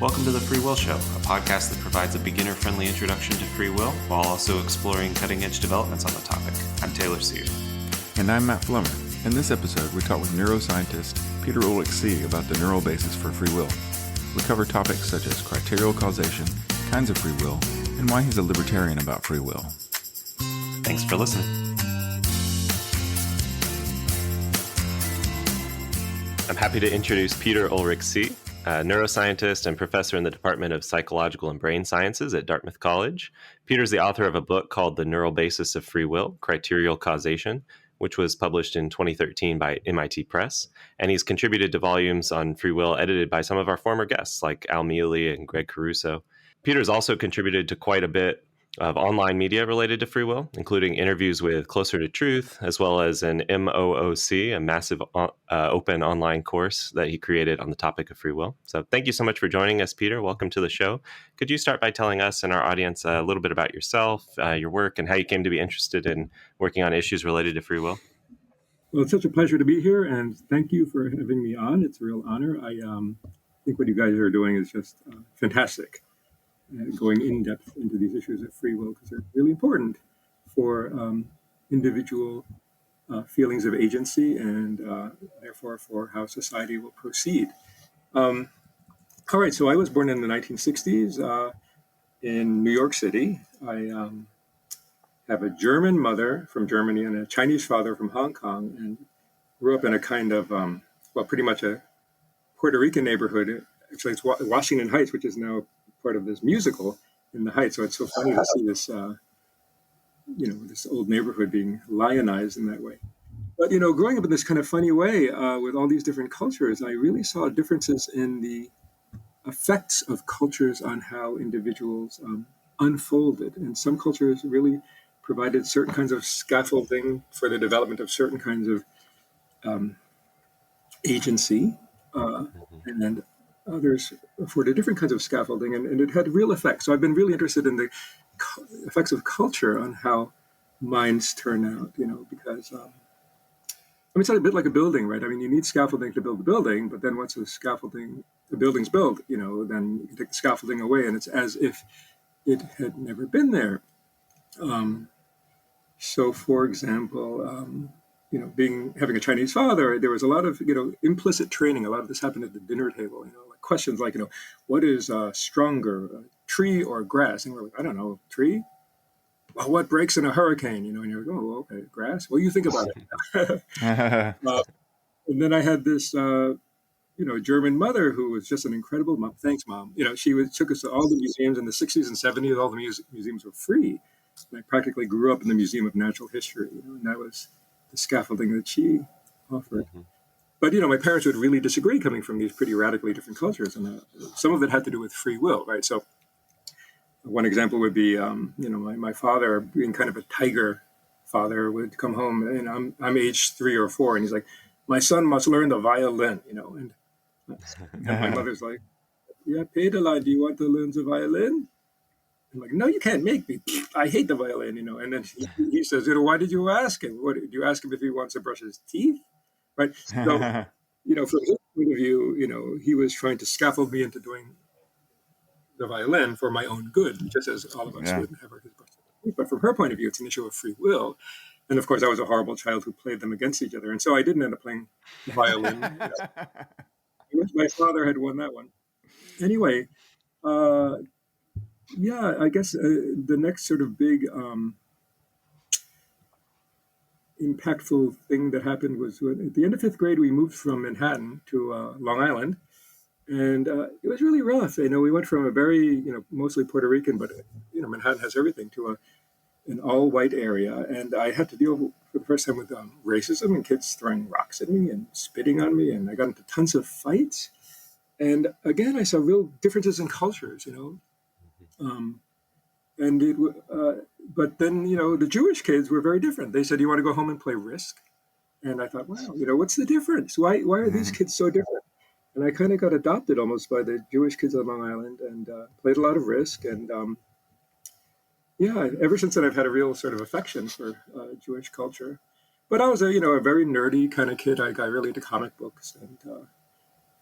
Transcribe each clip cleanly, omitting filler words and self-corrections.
Welcome to The Free Will Show, a podcast that provides a beginner-friendly introduction to free will while also exploring cutting-edge developments on the topic. I'm Taylor Sear. And I'm Matt Flummer. In this episode, we talk with neuroscientist Peter Ulric Tse about the neural basis for free will. We cover topics such as criterial causation, kinds of free will, and why he's a libertarian about free will. Thanks for listening. I'm happy to introduce Peter Ulric Tse, a neuroscientist and professor in the Department of Psychological and Brain Sciences at Dartmouth College. Peter's the author of a book called The Neural Basis of Free Will, Criterial Causation, which was published in 2013 by MIT Press. And he's contributed to volumes on free will edited by some of our former guests like Al Mealy and Greg Caruso. Peter's also contributed to quite a bit of online media related to free will, including interviews with Closer to Truth, as well as an MOOC, a massive open online course that he created on the topic of free will. So thank you so much for joining us, Peter. Welcome to the show. Could you start by telling us and our audience a little bit about yourself, your work, and how you came to be interested in working on issues related to free will? Well, it's such a pleasure to be here, and thank you for having me on. It's a real honor. I think what you guys are doing is just fantastic. Going in depth into these issues of free will, because they're really important for individual feelings of agency and therefore for how society will proceed. All right, so I was born in the 1960s in New York City. I have a German mother from Germany and a Chinese father from Hong Kong, and grew up in a kind of, pretty much a Puerto Rican neighborhood. Actually, it's Washington Heights, which is now part of this musical in the Heights. So it's so funny to see this, this old neighborhood being lionized in that way. But, growing up in this kind of funny way with all these different cultures, I really saw differences in the effects of cultures on how individuals unfolded. And some cultures really provided certain kinds of scaffolding for the development of certain kinds of agency, and others afforded different kinds of scaffolding, and it had real effects. So I've been really interested in the effects of culture on how minds turn out, because it's a bit like a building, right? I mean, you need scaffolding to build the building, but then once the building's built, then you can take the scaffolding away, and it's as if it had never been there. So, for example, having a Chinese father, there was a lot of, implicit training. A lot of this happened at the dinner table, like questions like, what is stronger, a tree or grass? And we're like, I don't know, tree? Well, what breaks in a hurricane? And you're like, oh, okay, grass? Well, you think about it. And then I had this, German mother who was just an incredible mom. Thanks, Mom. She took us to all the museums in the 60s and 70s. All the museums were free. And I practically grew up in the Museum of Natural History, and that was the scaffolding that she offered. Mm-hmm. But, my parents would really disagree coming from these pretty radically different cultures. And some of it had to do with free will, right? So one example would be, my father being kind of a tiger father would come home, and I'm age 3 or 4. And he's like, my son must learn the violin, and my mother's like, yeah, Peter, do you want to learn the violin? I'm like, no, you can't make me. I hate the violin, And then he says, why did you ask him? What did you ask him if he wants to brush his teeth? Right. So, from his point of view, he was trying to scaffold me into doing the violin for my own good, just as all of us would have our kids brush their teeth. But from her point of view, it's an issue of free will. And of course, I was a horrible child who played them against each other. And so I didn't end up playing the violin. I wish my father had won that one. Anyway, I guess the next sort of big impactful thing that happened was when, at the end of 5th grade, we moved from Manhattan to Long Island. And it was really rough. We went from a very, mostly Puerto Rican, but, Manhattan has everything, to an all-white area. And I had to deal for the first time with racism and kids throwing rocks at me and spitting on me. And I got into tons of fights. And again, I saw real differences in cultures, but then, the Jewish kids were very different. They said, you want to go home and play Risk? And I thought, wow, what's the difference? Why are these kids so different? And I kind of got adopted almost by the Jewish kids on Long Island and played a lot of Risk. And ever since then, I've had a real sort of affection for Jewish culture. But I was a very nerdy kind of kid. I got really into comic books and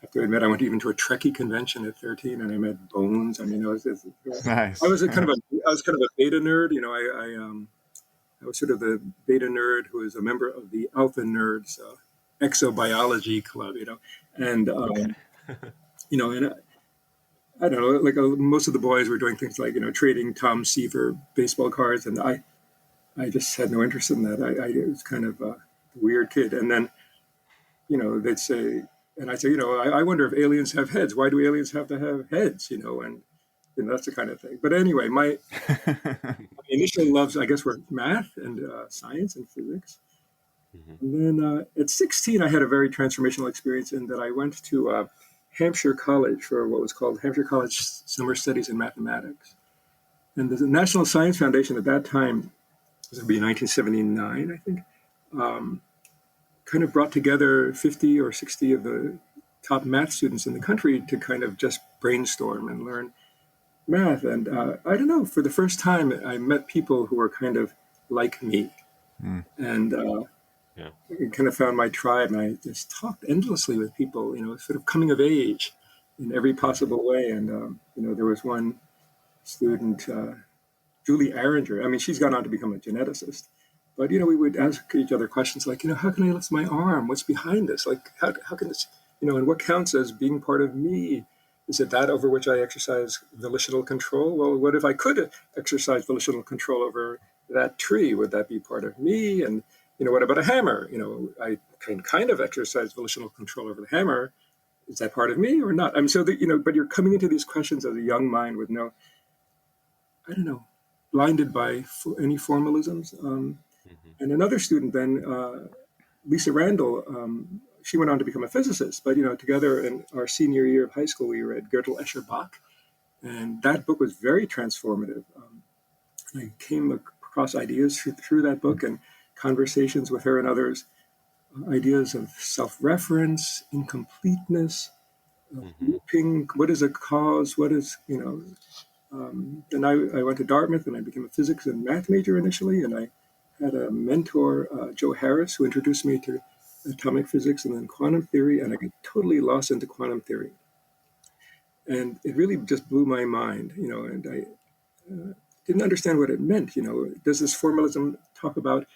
have to admit, I went even to a Trekkie convention at 13, and I met Bones. I mean, I Nice. was I was kind of a beta nerd. I was sort of the beta nerd who was a member of the Alpha Nerds exobiology club. And Okay. and I don't know, like most of the boys were doing things like trading Tom Seaver baseball cards, and I just had no interest in that. I was kind of a weird kid, and then they'd say, and I say, I wonder if aliens have heads. Why do aliens have to have heads? And that's the kind of thing. But anyway, my initial loves, I guess, were math and science and physics. Mhm. And then at 16, I had a very transformational experience in that I went to Hampshire College for what was called Hampshire College Summer Studies in Mathematics. And the National Science Foundation at that time, this would be 1979, I think, um, kind of brought together 50 or 60 of the top math students in the country to kind of just brainstorm and learn math. And I don't know, for the first time, I met people who were kind of like me. Mm. And Yeah. I kind of found my tribe, and I just talked endlessly with people, sort of coming of age in every possible way. And, there was one student, Julie Arringer. I mean, she's gone on to become a geneticist. But, we would ask each other questions like, how can I lift my arm? What's behind this? Like, how can this, and what counts as being part of me? Is it that over which I exercise volitional control? Well, what if I could exercise volitional control over that tree? Would that be part of me? And, what about a hammer? I can kind of exercise volitional control over the hammer. Is that part of me or not? I mean, so that, but you're coming into these questions as a young mind with no, I don't know, blinded by any formalisms. Mhm. And another student then, Lisa Randall, she went on to become a physicist. But together in our senior year of high school, we read Gödel Escher Bach, and that book was very transformative. I came across ideas through that book and conversations with her and others, ideas of self-reference, incompleteness, Mhm. grouping. What is a cause? What is and I went to Dartmouth and I became a physics and math major initially, and I had a mentor, Joe Harris, who introduced me to atomic physics and then quantum theory, and I got totally lost into quantum theory. And it really just blew my mind, and I didn't understand what it meant. Does this formalism talk about,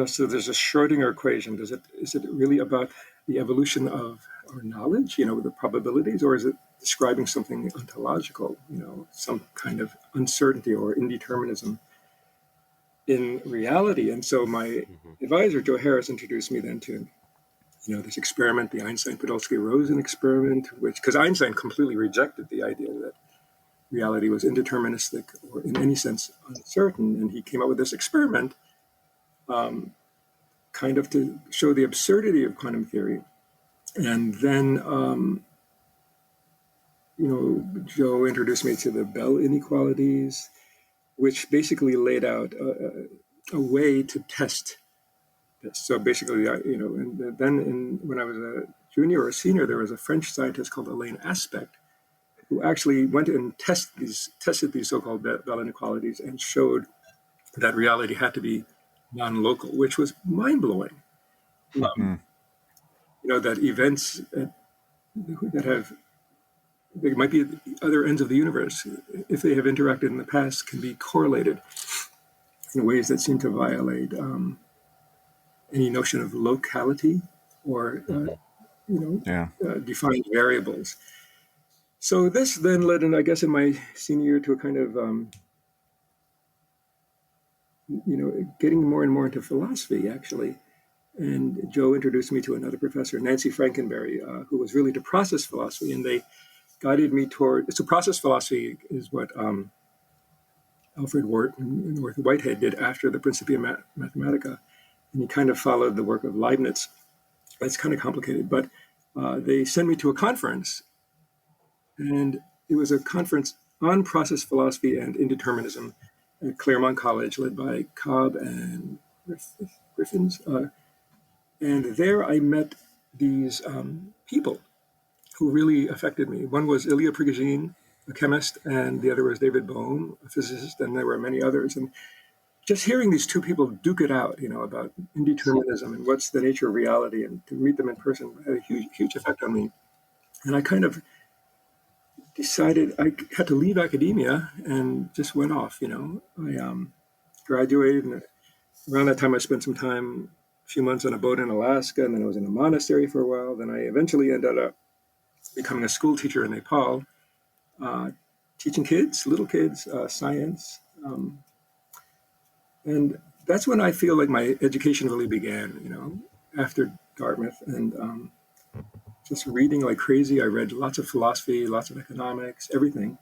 so there's a Schrodinger equation. Is it really about the evolution of our knowledge, the probabilities, or is it describing something ontological, some kind of uncertainty or indeterminism in reality? And so my Mhm. advisor, Joe Harris, introduced me then to, this experiment, the Einstein-Podolsky-Rosen experiment, because Einstein completely rejected the idea that reality was indeterministic or in any sense uncertain. And he came up with this experiment um, kind of to show the absurdity of quantum theory. And then, Joe introduced me to the Bell inequalities, which basically laid out a way to test this. So basically, and then when I was a junior or a senior, there was a French scientist called Alain Aspect who actually went and tested these so-called Bell inequalities and showed that reality had to be non-local, which was mind-blowing. Mm. That events that have they might be at the other ends of the universe, if they have interacted in the past, can be correlated in ways that seem to violate any notion of locality or Mhm. Yeah. defined variables. So this then led, in, I guess, in my senior year to a kind of, getting more and more into philosophy, actually. And Joe introduced me to another professor, Nancy Frankenberry, who was really to process philosophy, and they guided me toward. So process philosophy is what Alfred Wharton and Arthur Whitehead did after the Principia Mathematica, and he kind of followed the work of Leibniz. It's kind of complicated, but they sent me to a conference, and it was a conference on process philosophy and indeterminism at Claremont College, led by Cobb and Griffins. And there I met these people who really affected me. One was Ilya Prigogine, a chemist, and the other was David Bohm, a physicist, and there were many others. And just hearing these two people duke it out, about indeterminism and what's the nature of reality, and to meet them in person had a huge effect on me. And I kind of decided I had to leave academia and just went off. I graduated, and around that time I spent some time, a few months on a boat in Alaska, and then I was in a monastery for a while. Then I eventually ended up becoming a school teacher in Nepal, teaching little kids, science. And that's when I feel like my education really began, after Dartmouth. And just reading like crazy. I read lots of philosophy, lots of economics, everything.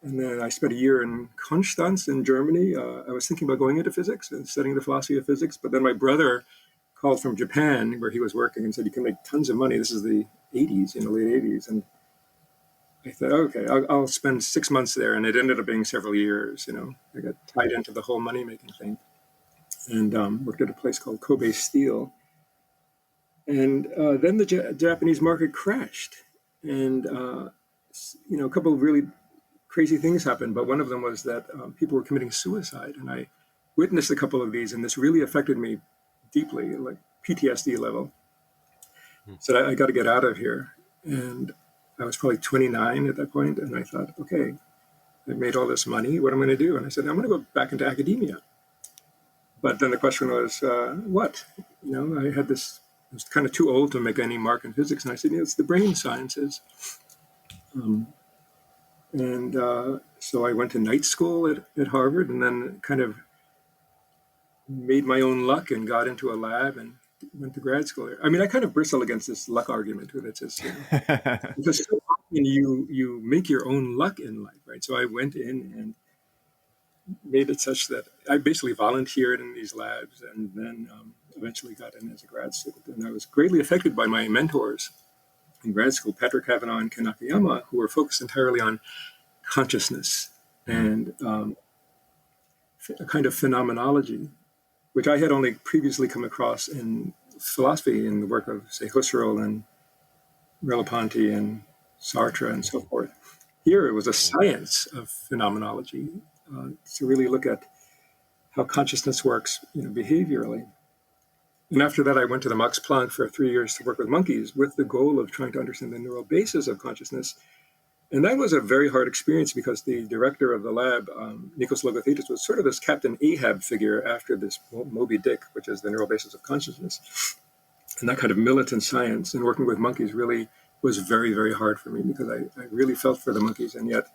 And then I spent a year in Konstanz in Germany. I was thinking about going into physics and studying the philosophy of physics. But then my brother called from Japan, where he was working, and said, you can make tons of money. This is the 80s, late 80s. And I thought, okay, I'll spend 6 months there. And it ended up being several years. I got tied into the whole money-making thing, and worked at a place called Kobe Steel. And then the Japanese market crashed. And, a couple of really crazy things happened. But one of them was that people were committing suicide. And I witnessed a couple of these, and this really affected me deeply, like PTSD level. So I got to get out of here. And I was probably 29 at that point, and I thought, okay, I made all this money. What am I going to do? And I said, I'm going to go back into academia. But then the question was, what? I had this, I was kind of too old to make any mark in physics. And I said, it's the brain sciences. So I went to night school at Harvard, and then kind of made my own luck and got into a lab and went to grad school. I mean, I kind of bristle against this luck argument that says, because so often you make your own luck in life, right? So I went in and made it such that I basically volunteered in these labs, and then eventually got in as a grad student. And I was greatly affected by my mentors in grad school, Patrick Cavanaugh and Ken Nakayama, who were focused entirely on consciousness and a kind of phenomenology, which I had only previously come across in philosophy, in the work of, say, Husserl and Merleau-Ponty and Sartre and so forth. Here it was a science of phenomenology, to really look at how consciousness works, behaviorally. And after that, I went to the Max Planck for 3 years to work with monkeys with the goal of trying to understand the neural basis of consciousness. And that was a very hard experience because the director of the lab, Nikos Logothetis, was sort of this Captain Ahab figure after this Moby Dick, which is the neural basis of consciousness. And that kind of militant science and working with monkeys really was very, very hard for me because I really felt for the monkeys, and yet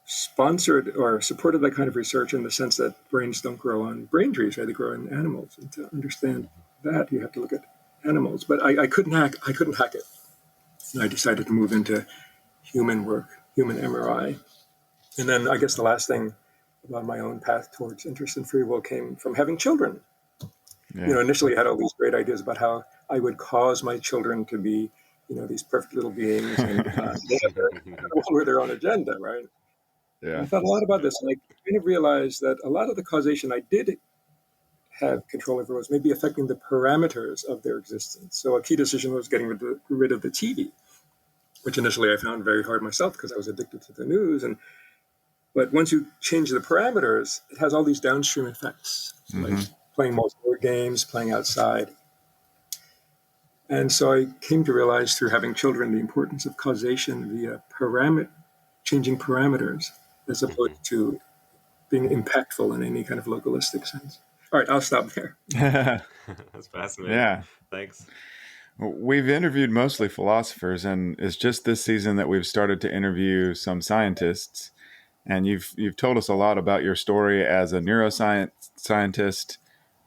sponsored or supported that kind of research in the sense that brains don't grow on brain trees, right? They grow in animals. And to understand that, you have to look at animals. But I couldn't hack it. And I decided to move into human work, human MRI. And then I guess the last thing about my own path towards interest in free will came from having children. Yeah. Initially I had all these great ideas about how I would cause my children to be, these perfect little beings, and they have their own agenda, right? Yeah. I thought a lot about this, and I kind of realized that a lot of the causation I did have control over was maybe affecting the parameters of their existence. So a key decision was getting rid of the TV, which initially I found very hard myself because I was addicted to the news. But once you change the parameters, it has all these downstream effects, like playing multiplayer games, playing outside. And so I came to realize through having children the importance of causation via changing parameters, as opposed to being impactful in any kind of localistic sense. All right, I'll stop there. That's fascinating. Yeah. Thanks. We've interviewed mostly philosophers, and it's just this season that we've started to interview some scientists. And you've told us a lot about your story as a neuroscientist,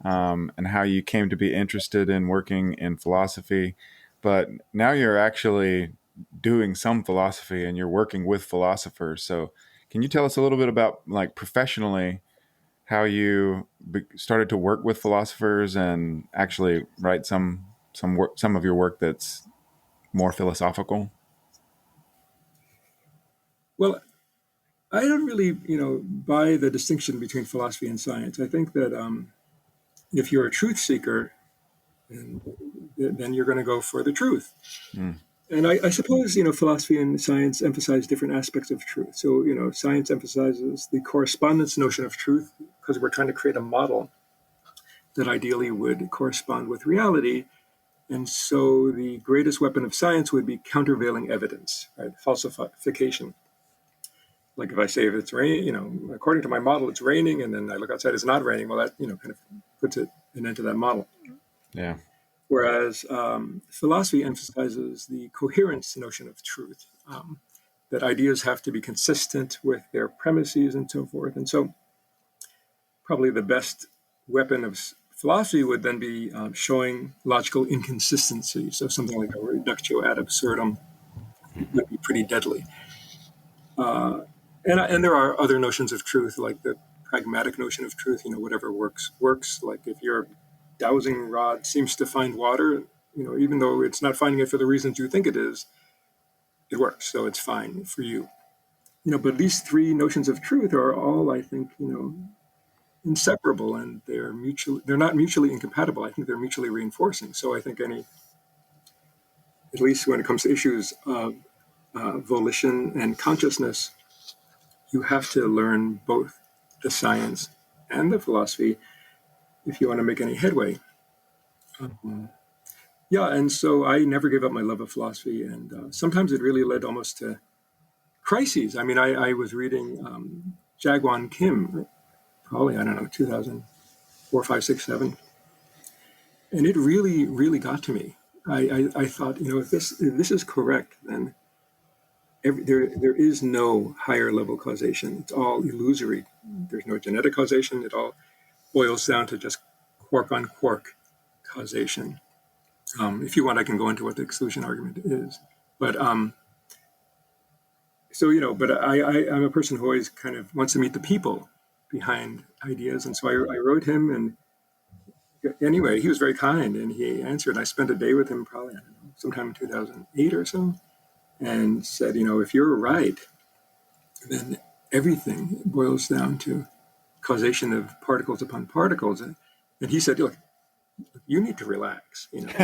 and how you came to be interested in working in philosophy. But now you're actually doing some philosophy and you're working with philosophers. So can you tell us a little bit about, like, professionally, how you started to work with philosophers and actually write some of your work that's more philosophical? Well, I don't really, buy the distinction between philosophy and science. I think that if you're a truth seeker, then you're going to go for the truth. And I suppose, philosophy and science emphasize different aspects of truth. So, science emphasizes the correspondence notion of truth because we're trying to create a model that ideally would correspond with reality. And so the greatest weapon of science would be countervailing evidence, right? Falsification. Like if I say if it's raining, according to my model, it's raining, and then I look outside, it's not raining. Well, that, kind of puts an end to that model. Yeah. Whereas philosophy emphasizes the coherence notion of truth, that ideas have to be consistent with their premises and so forth. And so probably the best weapon of philosophy would then be showing logical inconsistency. So something like a reductio ad absurdum would be pretty deadly. And there are other notions of truth, like the pragmatic notion of truth. Whatever works works. Like if your dowsing rod seems to find water, even though it's not finding it for the reasons you think it is, it works, so it's fine for you. But these three notions of truth are all, I think, inseparable, and they're not mutually incompatible. I think they're mutually reinforcing. So I think at least when it comes to issues of volition and consciousness, you have to learn both the science and the philosophy if you want to make any headway. Yeah, and so I never gave up my love of philosophy, and sometimes it really led almost to crises. I mean, I was reading Jaegwon Kim, probably, I don't know, 2004, 5, 6, 7, and it really, really got to me. I thought, if this is correct, then there is no higher level causation. It's all illusory. There's no genetic causation. It all boils down to just quark on quark causation. If you want, I can go into what the exclusion argument is. But but I'm a person who always kind of wants to meet the people behind ideas. And so I wrote him, and anyway, he was very kind, and he answered. I spent a day with him probably, I don't know, sometime in 2008 or so, and said, if you're right, then everything boils down to causation of particles upon particles. And he said, look, you need to relax. You need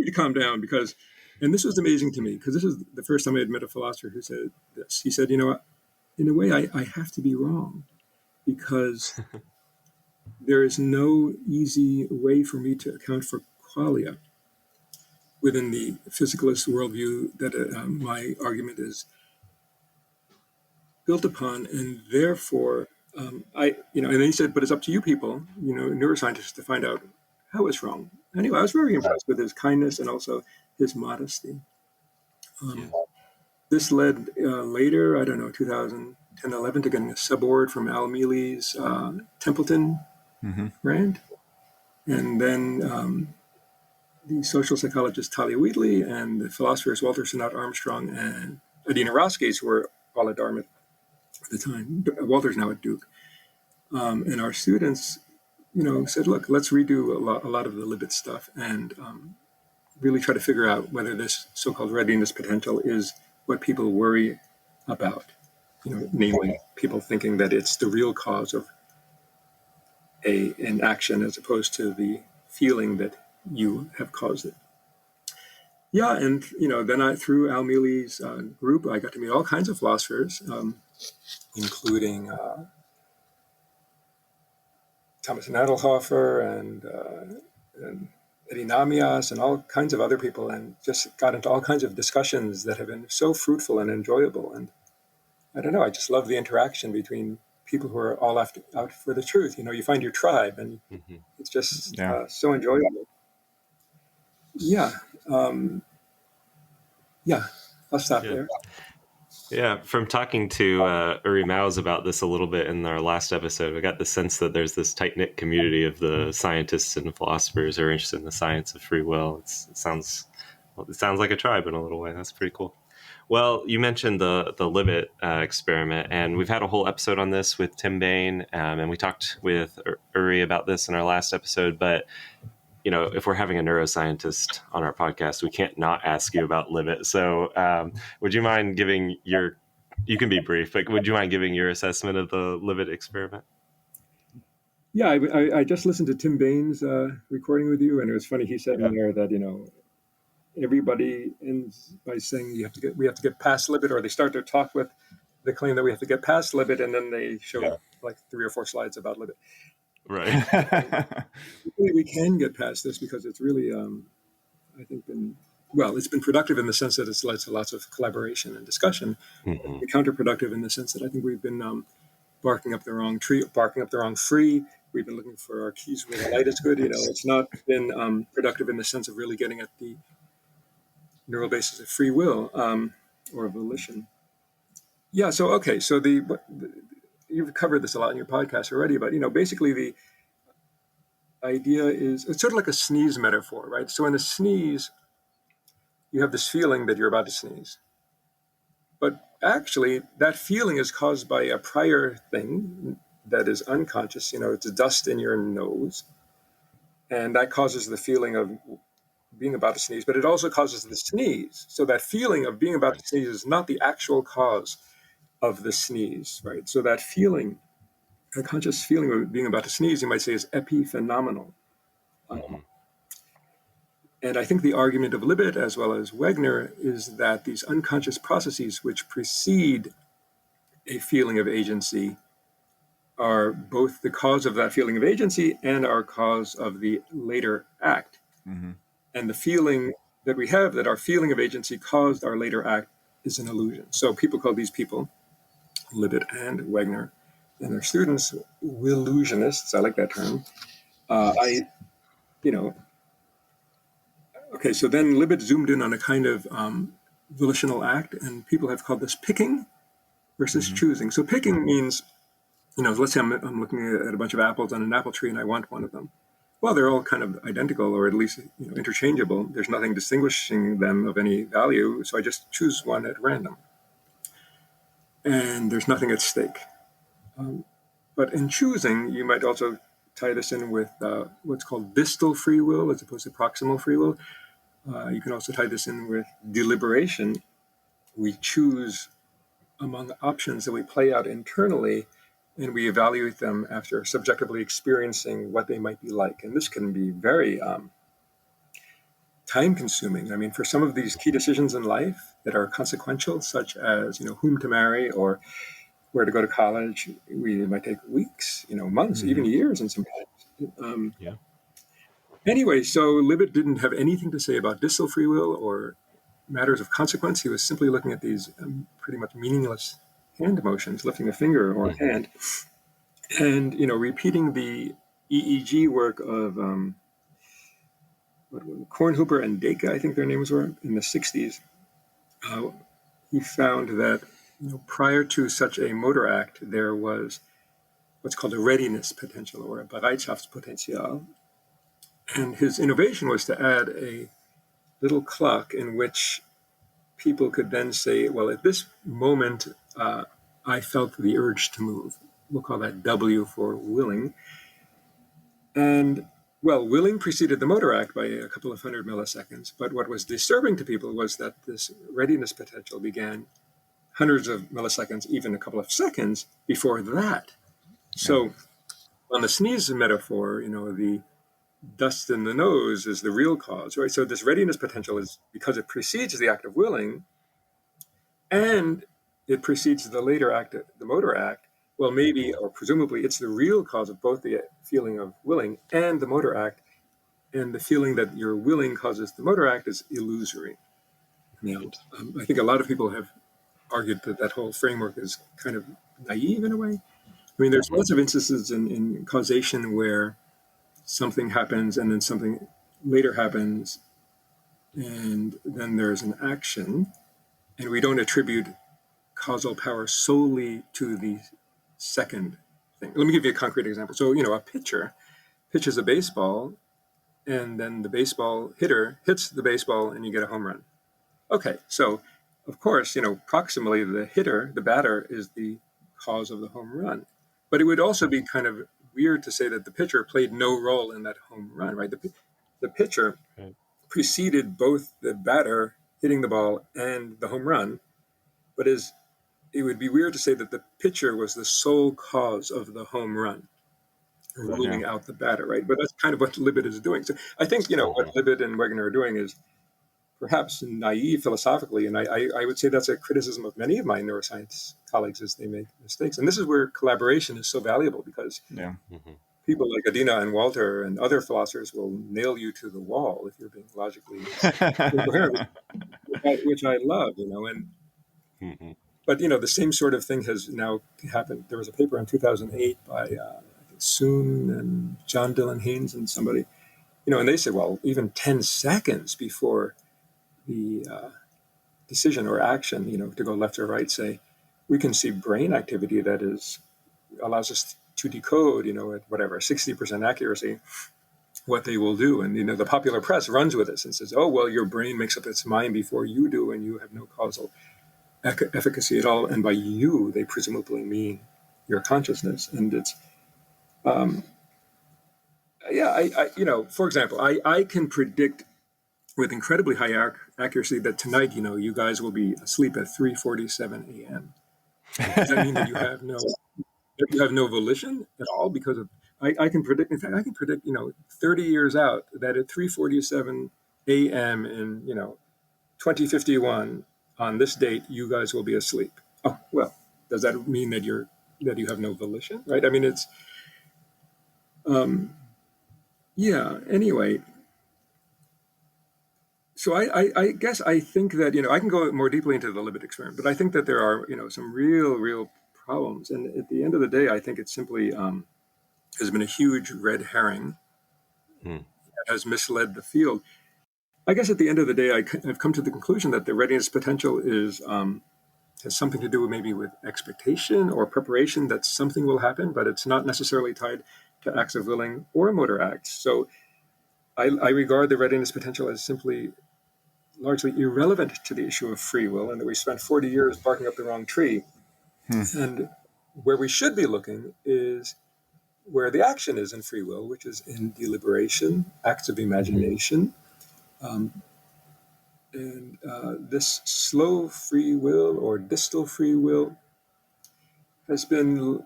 to calm down because, and this was amazing to me because this is the first time I had met a philosopher who said this. He said, in a way, I have to be wrong because there is no easy way for me to account for qualia within the physicalist worldview that my argument is built upon, and therefore, and then he said, but it's up to you people, neuroscientists, to find out how it's wrong. Anyway, I was very impressed with his kindness and also his modesty. This led later, I don't know, 2010, 11, to getting a subaward from Al Mealy's Templeton grant. And then the social psychologist Talia Wheatley and the philosophers Walter Sinnott Armstrong and Adina Roskis, who were all at Dartmouth at the time. Walter's now at Duke. And our students, said, look, let's redo a lot of the Libet stuff and really try to figure out whether this so-called readiness potential is what people worry about, namely people thinking that it's the real cause of an action as opposed to the feeling that you have caused it. Yeah, and then through Al Mealy's group, I got to meet all kinds of philosophers, including Thomas Nadelhofer and Eddie Namias and all kinds of other people, and just got into all kinds of discussions that have been so fruitful and enjoyable. And I don't know, I just love the interaction between people who are all out for the truth. You find your tribe, and it's just so enjoyable. Yeah. I'll stop there. Yeah, from talking to Uri Maus about this a little bit in our last episode, I got the sense that there's this tight-knit community of the scientists and philosophers who are interested in the science of free will. It sounds like a tribe in a little way. That's pretty cool. Well, you mentioned the Libet experiment, and we've had a whole episode on this with Tim Bain, and we talked with Uri about this in our last episode, but if we're having a neuroscientist on our podcast, we can't not ask you about Libet. So would you mind giving you can be brief, but would you mind giving your assessment of the Libet experiment? Yeah, I just listened to Tim Bain's recording with you, and it was funny. He said in there that, everybody ends by saying we have to get past Libet, or they start their talk with the claim that we have to get past Libet, and then they show like 3 or 4 slides about Libet. Right. We can get past this because it's really, I think, it's been productive in the sense that it's led to lots of collaboration and discussion. Mm-hmm. Counterproductive in the sense that I think we've been barking up the wrong tree, barking up the wrong tree. We've been looking for our keys where the light is good. It's not been productive in the sense of really getting at the neural basis of free will or volition. Yeah. So okay. So you've covered this a lot in your podcast already, but basically the idea is it's sort of like a sneeze metaphor, right? So in a sneeze, you have this feeling that you're about to sneeze, but actually that feeling is caused by a prior thing that is unconscious. It's dust in your nose, and that causes the feeling of being about to sneeze, but it also causes the sneeze. So that feeling of being about to sneeze is not the actual cause of the sneeze, right? So that feeling, a conscious feeling of being about to sneeze, you might say is epiphenomenal. Mm-hmm. And I think the argument of Libet as well as Wegner is that these unconscious processes which precede a feeling of agency are both the cause of that feeling of agency and are cause of the later act. Mm-hmm. And the feeling that we have that our feeling of agency caused our later act is an illusion. So people call these people, Libet and Wegner, and their students, illusionists. I like that term. Okay, so then Libet zoomed in on a kind of volitional act, and people have called this picking versus choosing. So picking means, let's say I'm looking at a bunch of apples on an apple tree and I want one of them. Well, they're all kind of identical, or at least interchangeable. There's nothing distinguishing them of any value, so I just choose one at random. And there's nothing at stake. But in choosing, you might also tie this in with what's called distal free will as opposed to proximal free will. You can also tie this in with deliberation. We choose among options that we play out internally, and we evaluate them after subjectively experiencing what they might be like. And this can be very time-consuming. I mean, for some of these key decisions in life that are consequential, such as whom to marry or where to go to college, it might take weeks, months, even years, and sometimes. Anyway, so Libet didn't have anything to say about distal free will or matters of consequence. He was simply looking at these pretty much meaningless hand motions, lifting a finger or a hand, and repeating the EEG work of Kornhuber and Deka, I think their names were, in the 60s. He found that prior to such a motor act, there was what's called a readiness potential or a Bereitschaftspotential. And his innovation was to add a little clock in which people could then say, well, at this moment, I felt the urge to move. We'll call that W for willing. And, well, willing preceded the motor act by a couple of 100 milliseconds. But what was disturbing to people was that this readiness potential began hundreds of milliseconds, even a couple of seconds before that. So on the sneeze metaphor, the dust in the nose is the real cause, right? So this readiness potential is because it precedes the act of willing and it precedes the later act, the motor act. Well, maybe or presumably it's the real cause of both the feeling of willing and the motor act. And the feeling that you're willing causes the motor act is illusory. Now, I think a lot of people have argued that that whole framework is kind of naive in a way. I mean, there's lots of instances in causation where something happens and then something later happens, and then there's an action, and we don't attribute causal power solely to the second thing. Let me give you a concrete example. So, a pitcher pitches a baseball, and then the baseball hitter hits the baseball, and you get a home run. Okay, so of course, proximally the hitter, the batter, is the cause of the home run. But it would also be kind of weird to say that the pitcher played no role in that home run, right? The pitcher preceded both the batter hitting the ball and the home run, but it would be weird to say that the pitcher was the sole cause of the home run, ruling out the batter, right? But that's kind of what Libet is doing. So I think, what Libet and Wegener are doing is perhaps naive philosophically, and I would say that's a criticism of many of my neuroscience colleagues as they make mistakes. And this is where collaboration is so valuable, because Yeah. people like Adina and Walter and other philosophers will nail you to the wall if you're being logically incoherent, which I love, Mhm. But the same sort of thing has now happened. There was a paper in 2008 by I think Soon and John Dylan Haynes and somebody, and they said, well, even 10 seconds before the decision or action, to go left or right, say, we can see brain activity that allows us to decode, at whatever 60% accuracy, what they will do. And the popular press runs with this and says, oh, well, your brain makes up its mind before you do, and you have no causal efficacy at all. And by you, they presumably mean your consciousness. And it's for example, I can predict with incredibly high accuracy that tonight, you guys will be asleep at 3:47 a.m. Does that mean that you have no volition at all? Because of I can predict. In fact, I can predict 30 years out that at 3:47 a.m. in 2051 on this date, you guys will be asleep. Oh well, does that mean that you have no volition, right? I mean, it's yeah. Anyway. So I guess I think that I can go more deeply into the Libet experiment, but I think that there are some real problems, and at the end of the day, I think it simply has been a huge red herring that has misled the field. I guess at the end of the day, I've come to the conclusion that the readiness potential has something to do maybe with expectation or preparation that something will happen, but it's not necessarily tied to acts of willing or motor acts. So I regard the readiness potential as simply largely irrelevant to the issue of free will, and that we spent 40 years barking up the wrong tree. And where we should be looking is where the action is in free will, which is in deliberation, acts of imagination. And this slow free will or distal free will has been,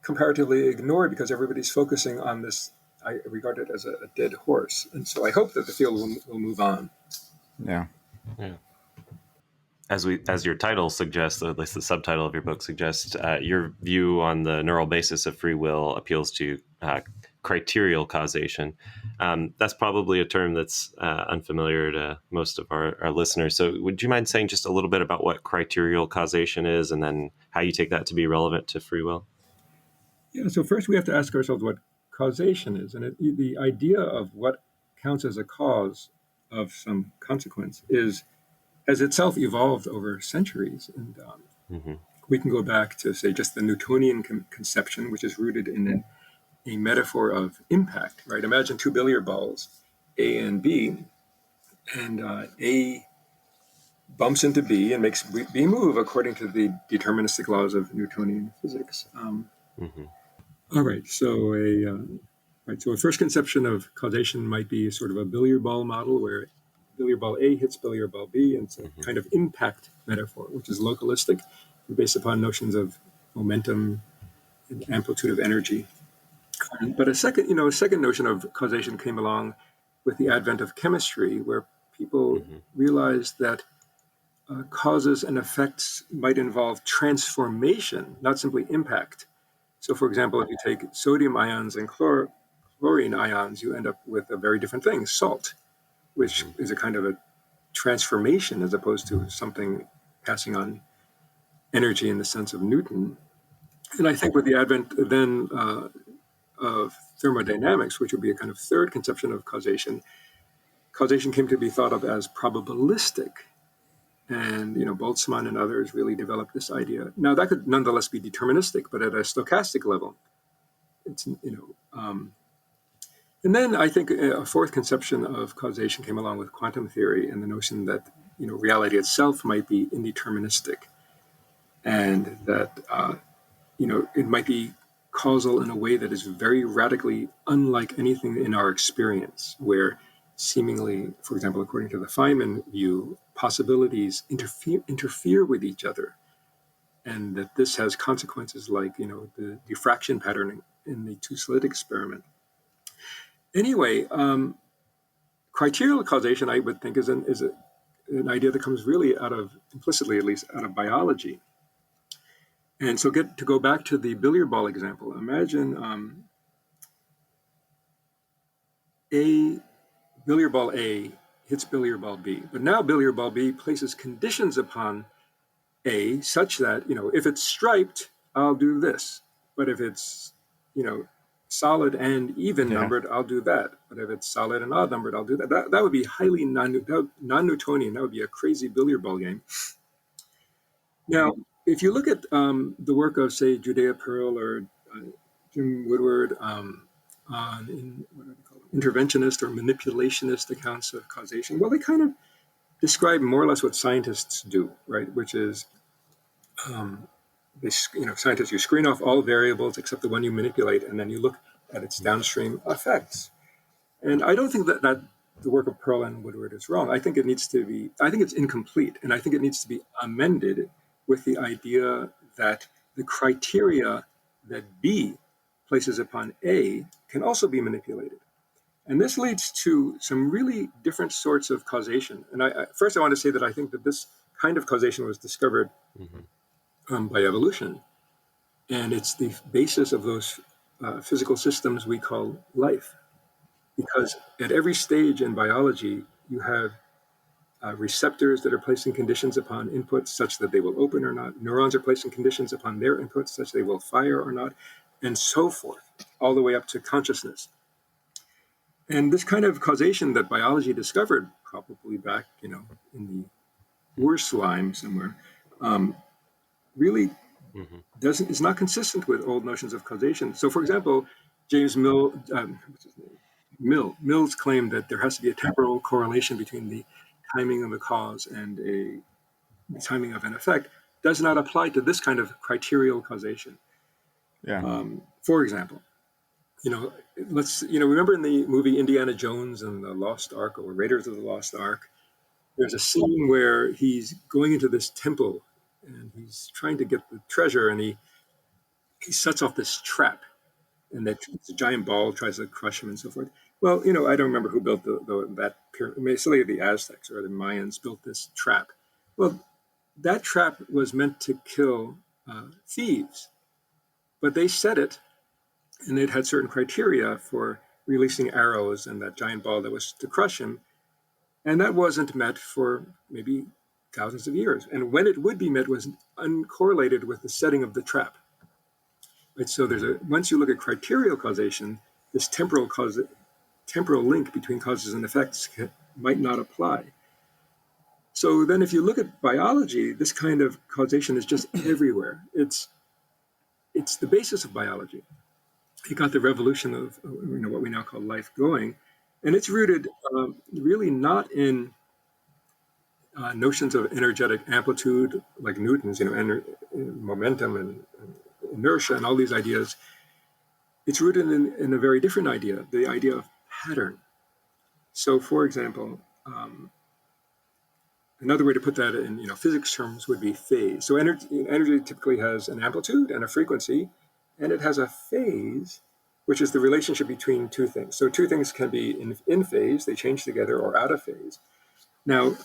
comparatively ignored because everybody's focusing on this. I regard it as a dead horse. And so I hope that the field will move on. Yeah. Yeah. As your title suggests, or at least the subtitle of your book suggests, your view on the neural basis of free will appeals to criterial causation. That's probably a term that's unfamiliar to most of our listeners. So would you mind saying just a little bit about what criterial causation is, and then how you take that to be relevant to free will? Yeah, so first we have to ask ourselves what causation is. And the idea of what counts as a cause of some consequence has itself evolved over centuries. And we can go back to, say, just the Newtonian conception, which is rooted in a metaphor of impact, right? Imagine two billiard balls, A and B, and A bumps into B and makes B move according to the deterministic laws of Newtonian physics. All right, so a first conception of causation might be sort of a billiard ball model where billiard ball A hits billiard ball B, and it's a kind of impact metaphor, which is localistic, based upon notions of momentum and amplitude of energy. But a second notion of causation came along with the advent of chemistry, where people realized that causes and effects might involve transformation, not simply impact. So, for example, if you take sodium ions and chlorine ions, you end up with a very different thing, salt, which is a kind of a transformation as opposed to something passing on energy in the sense of Newton. And I think with the advent then of thermodynamics, which would be a kind of third conception of causation came to be thought of as probabilistic. And, Boltzmann and others really developed this idea. Now, that could nonetheless be deterministic, but at a stochastic level. It's, and then I think a fourth conception of causation came along with quantum theory and the notion that, reality itself might be indeterministic, and that, it might be causal in a way that is very radically unlike anything in our experience, where seemingly, for example, according to the Feynman view, possibilities interfere with each other, and that this has consequences like, the diffraction pattern in the two-slit experiment. Anyway, criterial causation, I would think, is an idea that comes really out of, implicitly at least, out of biology. And so to go back to the billiard ball example, imagine billiard ball A hits billiard ball B, but now billiard ball B places conditions upon A such that, if it's striped, I'll do this. But if it's, solid and even numbered, I'll do that. But if it's solid and odd numbered, I'll do that. That would be highly non-Newtonian. That would be a crazy billiard ball game. Now, if you look at the work of, say, Judea Pearl or Jim Woodward on interventionist or manipulationist accounts of causation, well, they kind of describe more or less what scientists do, right? Which is, scientists, you screen off all variables except the one you manipulate, and then you look at its downstream effects. And I don't think that the work of Pearl and Woodward is wrong. I think it's incomplete, and I think it needs to be amended with the idea that the criteria that B places upon A can also be manipulated. And this leads to some really different sorts of causation. And first I want to say that I think that this kind of causation was discovered by evolution. And it's the basis of those physical systems we call life. Because at every stage in biology, you have receptors that are placing conditions upon inputs such that they will open or not. Neurons are placing conditions upon their inputs such they will fire or not, and so forth, all the way up to consciousness. And this kind of causation that biology discovered probably back, in the Ur slime somewhere, really is not consistent with old notions of causation. So, for example, James Mills claimed that there has to be a temporal correlation between the timing of a cause and the timing of an effect. Does not apply to this kind of criterial causation. Yeah. For example, remember in the movie Indiana Jones and the Lost Ark, or Raiders of the Lost Ark, there's a scene where he's going into this temple and he's trying to get the treasure, and he sets off this trap, and that the giant ball tries to crush him and so forth. Well, I don't remember who built that pyramid. Maybe the Aztecs or the Mayans built this trap. Well, that trap was meant to kill thieves, but they set it, and it had certain criteria for releasing arrows and that giant ball that was to crush him. And that wasn't met for maybe thousands of years. And when it would be met was uncorrelated with the setting of the trap. Right? So once you look at criterial causation, this temporal link between causes and effects might not apply. So then if you look at biology, this kind of causation is just everywhere. It's the basis of biology. It got the revolution of what we now call life going. And it's rooted really not in notions of energetic amplitude like Newton's, momentum and inertia and all these ideas. It's rooted in a very different idea, the idea of pattern. So, for example, another way to put that in physics terms would be phase. So energy typically has an amplitude and a frequency, and it has a phase, which is the relationship between two things. So two things can be in phase, they change together, or out of phase. Now,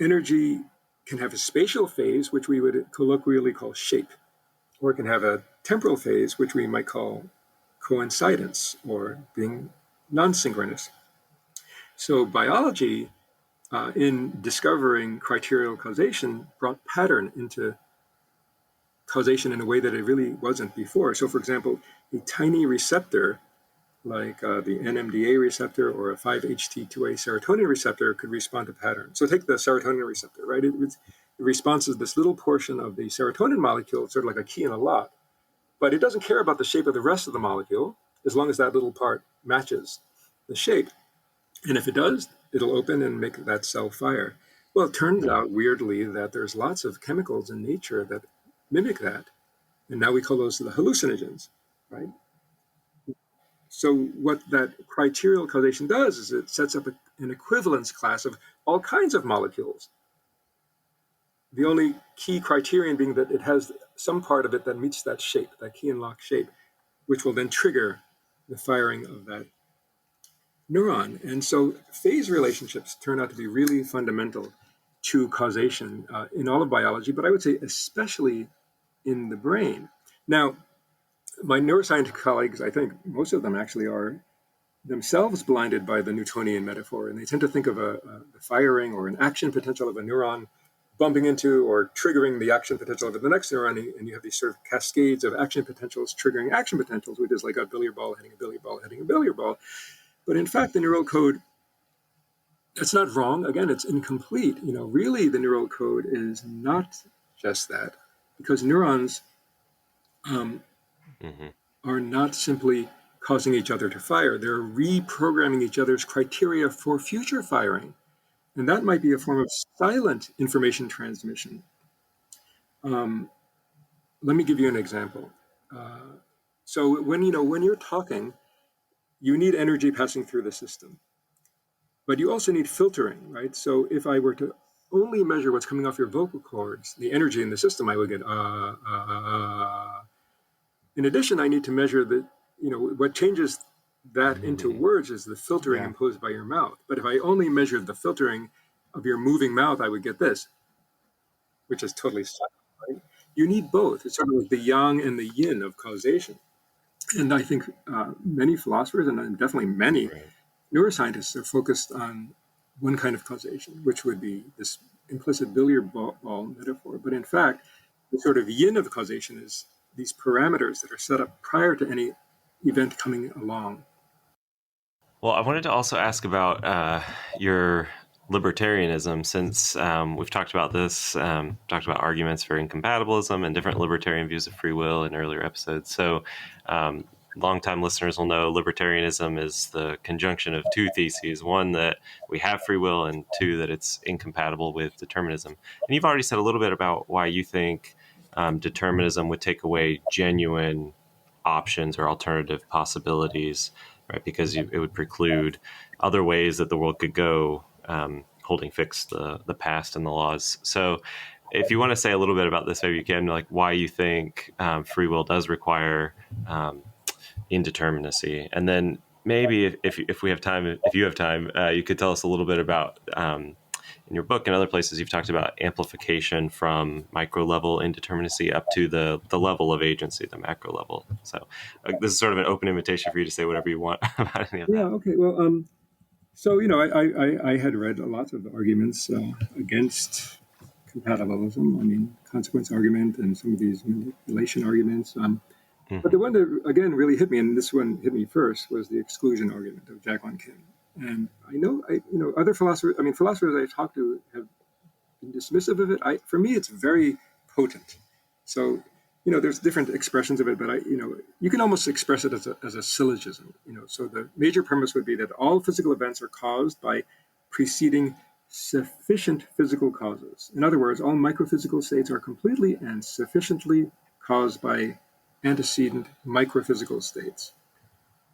energy can have a spatial phase, which we would colloquially call shape, or it can have a temporal phase, which we might call coincidence, or being non-synchronous. So biology, in discovering criterial causation, brought pattern into causation in a way that it really wasn't before. So, for example, a tiny receptor like the NMDA receptor or a 5-HT2A serotonin receptor could respond to pattern. So take the serotonin receptor, right? It responds to this little portion of the serotonin molecule, sort of like a key in a lock, but it doesn't care about the shape of the rest of the molecule as long as that little part matches the shape. And if it does, it'll open and make that cell fire. Well, it turns out, weirdly, that there's lots of chemicals in nature that mimic that. And now we call those the hallucinogens, right? So what that criterial causation does is it sets up an equivalence class of all kinds of molecules. The only key criterion being that it has some part of it that meets that shape, that key and lock shape, which will then trigger the firing of that neuron. And so phase relationships turn out to be really fundamental to causation in all of biology, but I would say especially in the brain. Now, my neuroscientific colleagues, I think most of them actually are themselves blinded by the Newtonian metaphor, and they tend to think of a firing or an action potential of a neuron bumping into or triggering the action potential of the next neuron, and you have these sort of cascades of action potentials triggering action potentials, which is like a billiard ball hitting a billiard ball hitting a billiard ball. But in fact, the neural code, it's not wrong. Again, it's incomplete. Really, the neural code is not just that, because neurons are not simply causing each other to fire. They're reprogramming each other's criteria for future firing. And that might be a form of silent information transmission. Let me give you an example. So when you're talking, you need energy passing through the system, but you also need filtering, right? So if I were to only measure what's coming off your vocal cords, the energy in the system, I would get In addition, I need to measure what changes that into words is the filtering imposed by your mouth. But if I only measured the filtering of your moving mouth, I would get this, which is totally silent, right? You need both. It's sort of like the yang and the yin of causation. And I think many philosophers, and definitely many neuroscientists, are focused on one kind of causation, which would be this implicit billiard ball metaphor. But in fact, the sort of yin of causation is these parameters that are set up prior to any event coming along. Well, I wanted to also ask about your libertarianism, since we've talked about this, talked about arguments for incompatibilism and different libertarian views of free will in earlier episodes. So longtime listeners will know libertarianism is the conjunction of two theses: one, that we have free will, and two, that it's incompatible with determinism. And you've already said a little bit about why you think determinism would take away genuine options or alternative possibilities, right? Because it would preclude other ways that the world could go, holding fixed the past and the laws. So if you want to say a little bit about this, maybe you can, like why you think free will does require indeterminacy. And then maybe if we have time, if you have time, you could tell us a little bit about, in your book and other places, you've talked about amplification from micro level indeterminacy up to the level of agency, the macro level. So this is sort of an open invitation for you to say whatever you want about any of that. Yeah, okay. Well, so, I had read lots of arguments against compatibilism. I mean, consequence argument and some of these manipulation arguments. But the one that, again, really hit me, and this one hit me first, was the exclusion argument of Jaegwon Kim. And I know, other philosophers, philosophers I've talked to have been dismissive of it. For me, it's very potent. So, there's different expressions of it, but you can almost express it as a syllogism. So the major premise would be that all physical events are caused by preceding sufficient physical causes. In other words, all microphysical states are completely and sufficiently caused by antecedent microphysical states.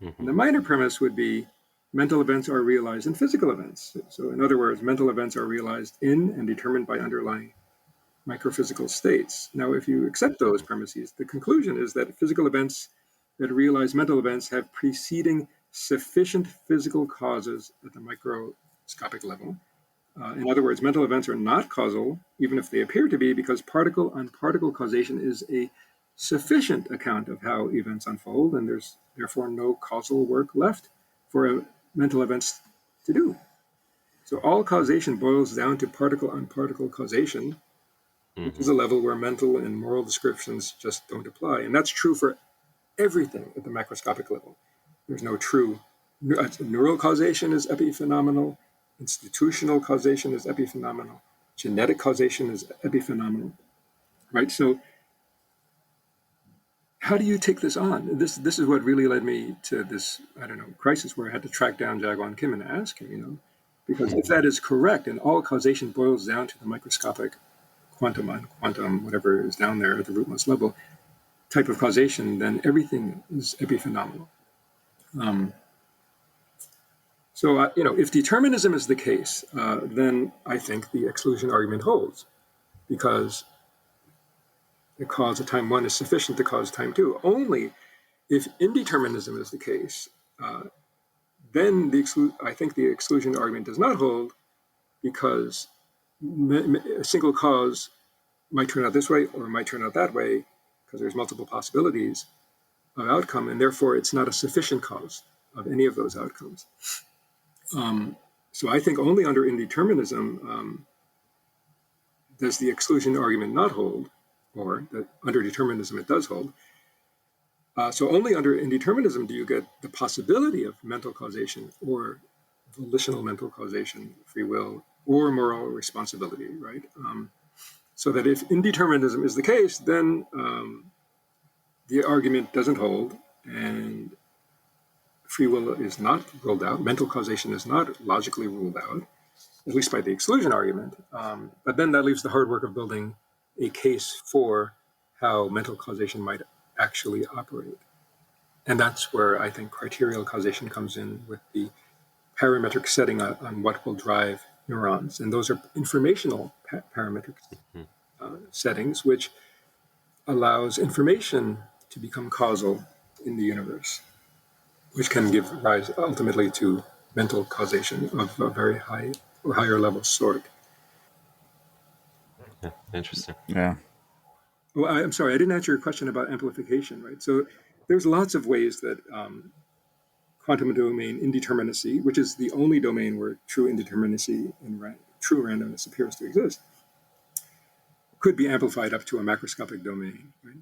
And the minor premise would be mental events are realized in physical events. So in other words, mental events are realized in and determined by underlying microphysical states. Now, if you accept those premises, the conclusion is that physical events that realize mental events have preceding sufficient physical causes at the microscopic level. In other words, mental events are not causal, even if they appear to be, because particle-on-particle causation is a sufficient account of how events unfold, and there's therefore no causal work left for mental events to do. So all causation boils down to particle-on-particle causation, which is a level where mental and moral descriptions just don't apply. And that's true for everything at the macroscopic level. There's no true neural causation is epiphenomenal, institutional causation is epiphenomenal, genetic causation is epiphenomenal, right? So how do you take this on? This is what really led me to this, crisis where I had to track down Jaegwon Kim and ask him, because if that is correct and all causation boils down to the microscopic quantum, whatever is down there at the rootmost level, type of causation, then everything is epiphenomenal. So, if determinism is the case, then I think the exclusion argument holds, because the cause of time one is sufficient to cause time two. Only if indeterminism is the case, then I think the exclusion argument does not hold, because a single cause might turn out this way or might turn out that way because there's multiple possibilities of outcome, and therefore it's not a sufficient cause of any of those outcomes. So I think only under indeterminism does the exclusion argument not hold, or that under determinism it does hold. So only under indeterminism do you get the possibility of mental causation or volitional mental causation, free will, or moral responsibility, right? So that if indeterminism is the case, then the argument doesn't hold, and free will is not ruled out. Mental causation is not logically ruled out, at least by the exclusion argument. But then that leaves the hard work of building a case for how mental causation might actually operate. And that's where I think criterial causation comes in with the parametric setting on what will drive neurons. And those are informational parametric settings, which allows information to become causal in the universe, which can give rise ultimately to mental causation of a very high or higher level sort. Yeah, interesting. Yeah. Well, I'm sorry, I didn't answer your question about amplification, right? So there's lots of ways that quantum domain indeterminacy, which is the only domain where true indeterminacy and true randomness appears to exist, could be amplified up to a macroscopic domain, right?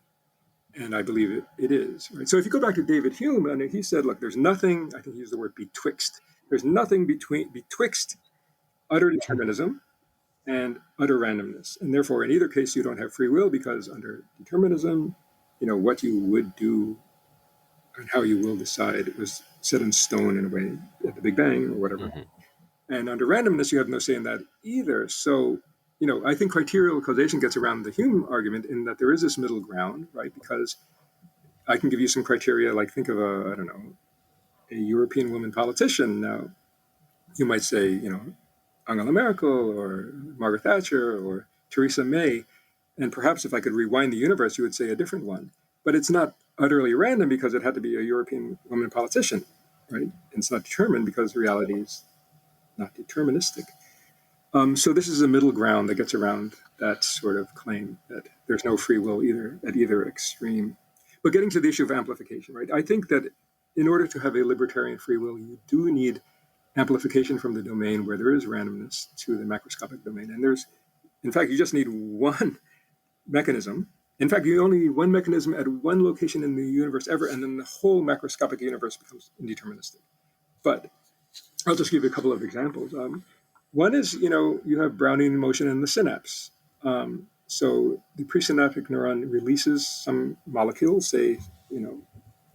And I believe it is, right? So if you go back to David Hume, and he said, look, there's nothing, I think he used the word betwixt, there's nothing betwixt utter determinism and utter randomness. And therefore, in either case, you don't have free will, because under determinism, what you would do and how you will decide was set in stone in a way at the Big Bang or whatever. Mm-hmm. And under randomness, you have no say in that either. So, I think criterial causation gets around the Hume argument in that there is this middle ground, right? Because I can give you some criteria, like think of a European woman politician. Now, you might say, Angela Merkel or Margaret Thatcher or Theresa May. And perhaps if I could rewind the universe, you would say a different one. But it's not utterly random because it had to be a European woman politician, right? And it's not determined because reality is not deterministic. So this is a middle ground that gets around that sort of claim that there's no free will at either extreme. But getting to the issue of amplification, right? I think that in order to have a libertarian free will, you do need amplification from the domain where there is randomness to the macroscopic domain. And in fact, you just need one mechanism. In fact, you only need one mechanism at one location in the universe ever, and then the whole macroscopic universe becomes indeterministic. But I'll just give you a couple of examples. One is, you have Brownian motion in the synapse. So the presynaptic neuron releases some molecules, say,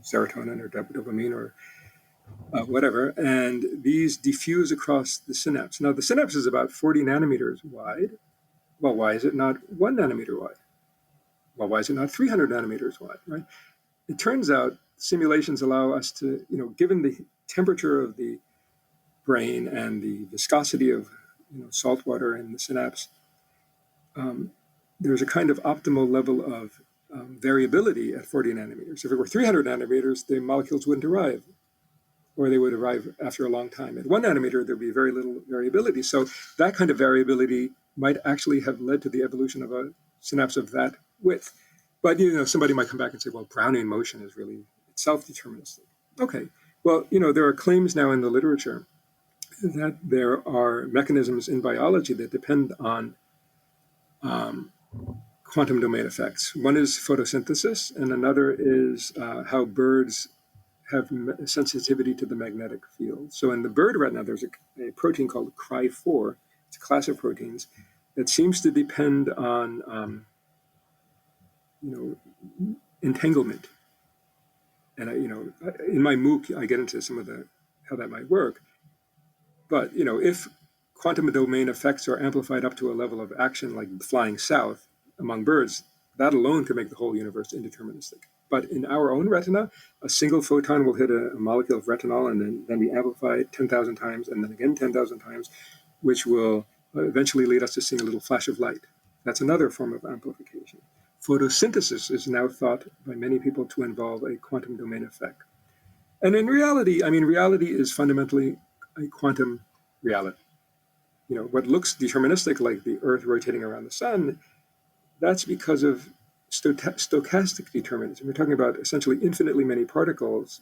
serotonin or dopamine or whatever, and these diffuse across the synapse. Now, the synapse is about 40 nanometers wide. Well, why is it not 1 nanometer wide? Well, why is it not 300 nanometers wide, right? It turns out simulations allow us to, given the temperature of the brain and the viscosity of salt water in the synapse, there's a kind of optimal level of variability at 40 nanometers. If it were 300 nanometers, the molecules wouldn't arrive, or they would arrive after a long time. At 1 nanometer, there'd be very little variability. So that kind of variability might actually have led to the evolution of a synapse of that width. But, somebody might come back and say, well, Brownian motion is really self-deterministic. Okay, well, there are claims now in the literature that there are mechanisms in biology that depend on quantum domain effects. One is photosynthesis, and another is how birds have sensitivity to the magnetic field. So in the bird retina, there's a protein called Cry4. It's a class of proteins that seems to depend on, entanglement. And in my MOOC, I get into some of how that might work. But if quantum domain effects are amplified up to a level of action like flying south among birds, that alone could make the whole universe indeterministic. But in our own retina, a single photon will hit a molecule of retinol and then be amplified 10,000 times and then again 10,000 times, which will eventually lead us to seeing a little flash of light. That's another form of amplification. Photosynthesis is now thought by many people to involve a quantum domain effect. And in reality, reality is fundamentally a quantum reality. what looks deterministic, like the Earth rotating around the sun, that's because of stochastic determinism. We're talking about essentially infinitely many particles,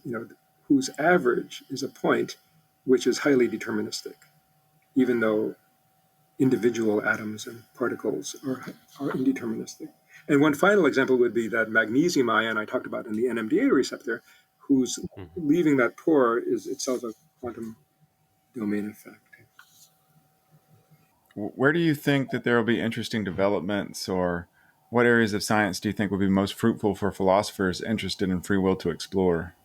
whose average is a point which is highly deterministic, even though individual atoms and particles are indeterministic. And one final example would be that magnesium ion I talked about in the NMDA receptor, whose leaving that pore is itself a quantum domain effect. Where do you think that there will be interesting developments, or what areas of science do you think would be most fruitful for philosophers interested in free will to explore?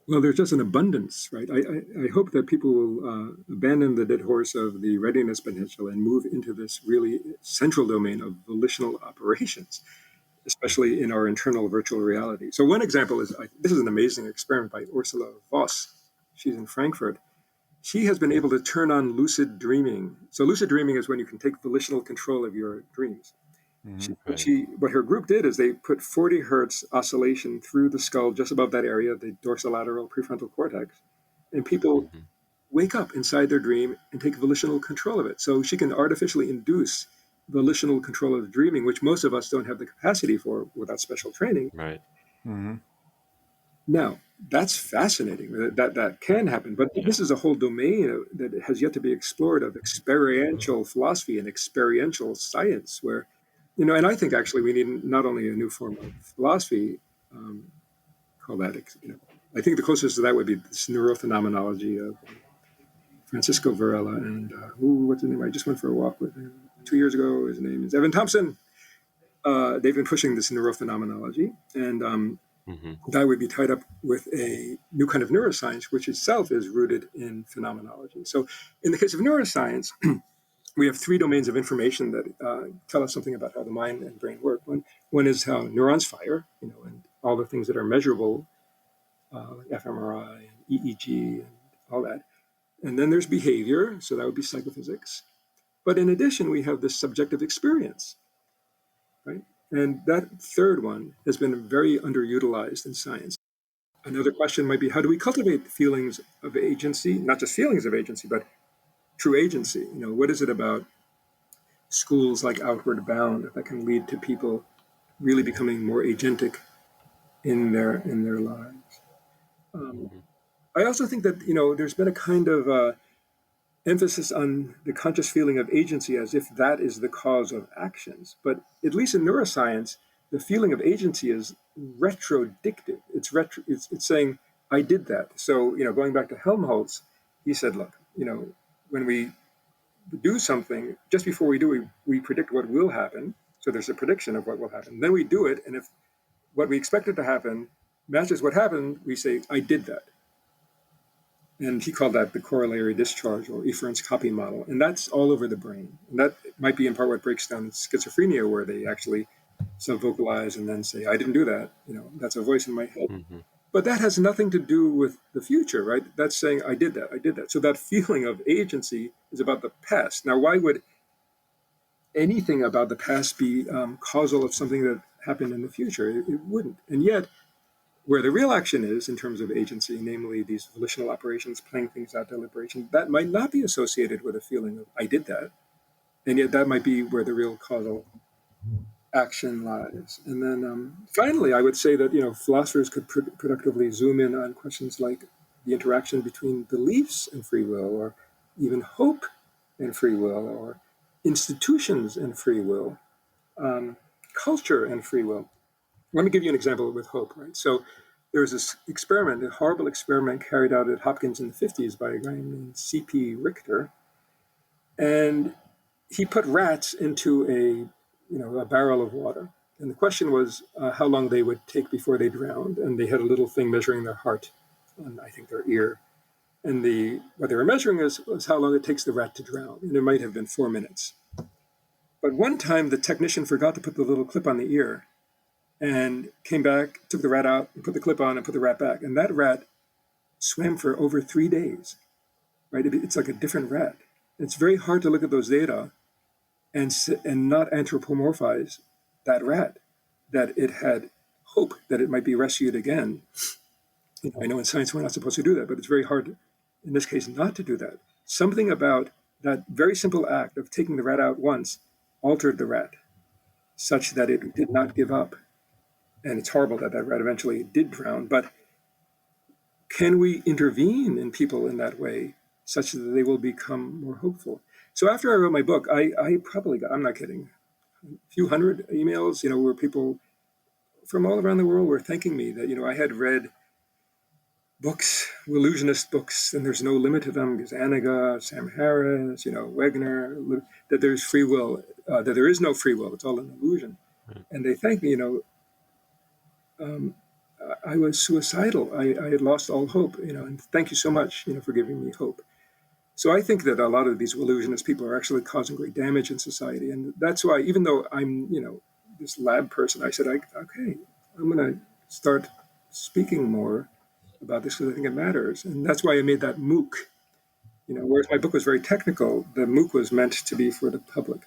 Well, there's just an abundance, right? I hope that people will abandon the dead horse of the readiness potential and move into this really central domain of volitional operations, especially in our internal virtual reality. So one example is, this is an amazing experiment by Ursula Voss. She's in Frankfurt. She has been able to turn on lucid dreaming. So lucid dreaming is when you can take volitional control of your dreams. What her group did is they put 40 hertz oscillation through the skull, just above that area, the dorsolateral prefrontal cortex, and people wake up inside their dream and take volitional control of it. So she can artificially induce volitional control of dreaming, which most of us don't have the capacity for without special training. Right. Mm-hmm. Now, that's fascinating. That can happen, but this is a whole domain that has yet to be explored of experiential philosophy and experiential science, where, and I think actually we need not only a new form of philosophy, call that, I think the closest to that would be this neurophenomenology of Francisco Varela and what's his name? I just went for a walk with him 2 years ago. His name is Evan Thompson. They've been pushing this neurophenomenology, and that would be tied up with a new kind of neuroscience, which itself is rooted in phenomenology. So in the case of neuroscience, we have three domains of information that tell us something about how the mind and brain work. One is how neurons fire, and all the things that are measurable, like fMRI and EEG and all that. And then there's behavior, so that would be psychophysics. But in addition, we have this subjective experience, right? And that third one has been very underutilized in science. Another question might be, how do we cultivate feelings of agency, not just feelings of agency, but true agency? What is it about schools like Outward Bound that can lead to people really becoming more agentic in their lives? I also think that, there's been a kind of emphasis on the conscious feeling of agency as if that is the cause of actions. But at least in neuroscience, the feeling of agency is retrodictive. It's saying, I did that. So, going back to Helmholtz, he said, look, when we do something, just before we do it, we predict what will happen. So there's a prediction of what will happen. Then we do it. And if what we expected to happen matches what happened, we say, I did that. And he called that the corollary discharge or efference copy model. And that's all over the brain. And that might be in part what breaks down schizophrenia, where they actually self-vocalize and then say, I didn't do that. That's a voice in my head. But that has nothing to do with the future, right? That's saying, I did that. So that feeling of agency is about the past. Now, why would anything about the past be causal of something that happened in the future? It wouldn't. And yet, where the real action is in terms of agency, namely these volitional operations, playing things out, deliberation, that might not be associated with a feeling of, I did that. And yet that might be where the real causal action lies. And then finally, I would say that, philosophers could productively zoom in on questions like the interaction between beliefs and free will, or even hope and free will, or institutions and free will, culture and free will. Let me give you an example with hope, right? So there was this experiment, a horrible experiment carried out at Hopkins in the 50s by a guy named C.P. Richter. And he put rats into a barrel of water. And the question was how long they would take before they drowned. And they had a little thing measuring their heart on, I think, their ear. And what they were measuring was how long it takes the rat to drown. And it might have been 4 minutes. But one time the technician forgot to put the little clip on the ear, and came back, took the rat out, and put the clip on, and put the rat back. And that rat swam for over 3 days, right? It's like a different rat. It's very hard to look at those data and not anthropomorphize that rat, that it had hope that it might be rescued again. I know in science we're not supposed to do that, but it's very hard in this case not to do that. Something about that very simple act of taking the rat out once altered the rat such that it did not give up. And it's horrible that that rat eventually did drown, but can we intervene in people in that way such that they will become more hopeful? So after I wrote my book, I probably got, I'm not kidding, a few hundred emails, where people from all around the world were thanking me that, I had read books, illusionist books, and there's no limit to them, Gazzaniga, Sam Harris, Wegner, that there's free will, that there is no free will, it's all an illusion. And they thank me, I was suicidal. I had lost all hope, and thank you so much, for giving me hope. So I think that a lot of these illusionist people are actually causing great damage in society. And that's why, even though I'm, this lab person, I said, okay, I'm going to start speaking more about this because I think it matters. And that's why I made that MOOC. Whereas my book was very technical, the MOOC was meant to be for the public.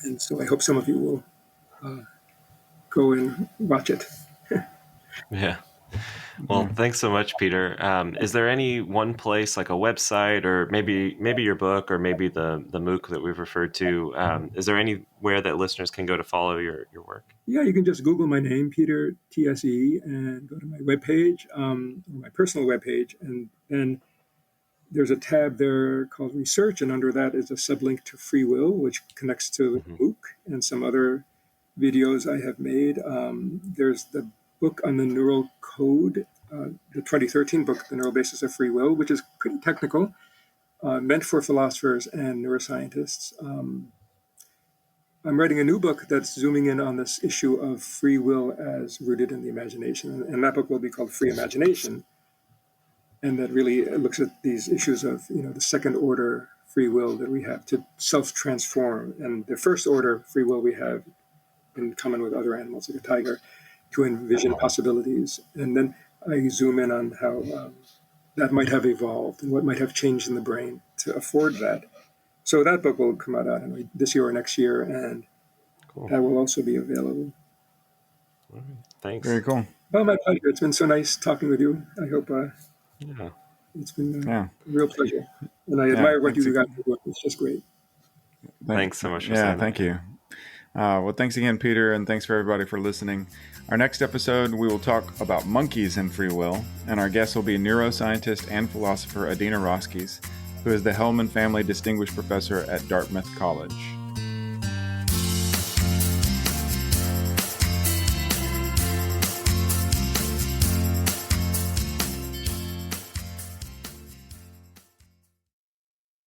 And so I hope some of you will go and watch it. Yeah. Well, thanks so much, Peter. Is there any one place, like a website, or maybe your book, or maybe the MOOC that we've referred to? Is there anywhere that listeners can go to follow your work? Yeah, you can just Google my name, Peter Tse, and go to my webpage, my personal webpage, and then there's a tab there called Research, and under that is a sublink to Free Will, which connects to MOOC and some other videos I have made. There's the book on the neural code, the 2013 book, The Neural Basis of Free Will, which is pretty technical, meant for philosophers and neuroscientists. I'm writing a new book that's zooming in on this issue of free will as rooted in the imagination. And that book will be called Free Imagination. And that really looks at these issues of, the second order free will that we have to self-transform. And the first order free will we have in common with other animals, like a tiger, to envision possibilities. And then I zoom in on how that might have evolved and what might have changed in the brain to afford that. So that book will come out, I don't know, this year or next year, and that will also be available. All right. Thanks. Very cool. Well, my pleasure. It's been so nice talking with you. I hope it's been a real pleasure. And I admire what you guys are doing. It's just great. Thanks so much for saying that. Thank you. Well, thanks again, Peter, and thanks for everybody for listening. Our next episode, we will talk about monkeys and free will, and our guest will be neuroscientist and philosopher Adina Roskis, who is the Hellman Family Distinguished Professor at Dartmouth College.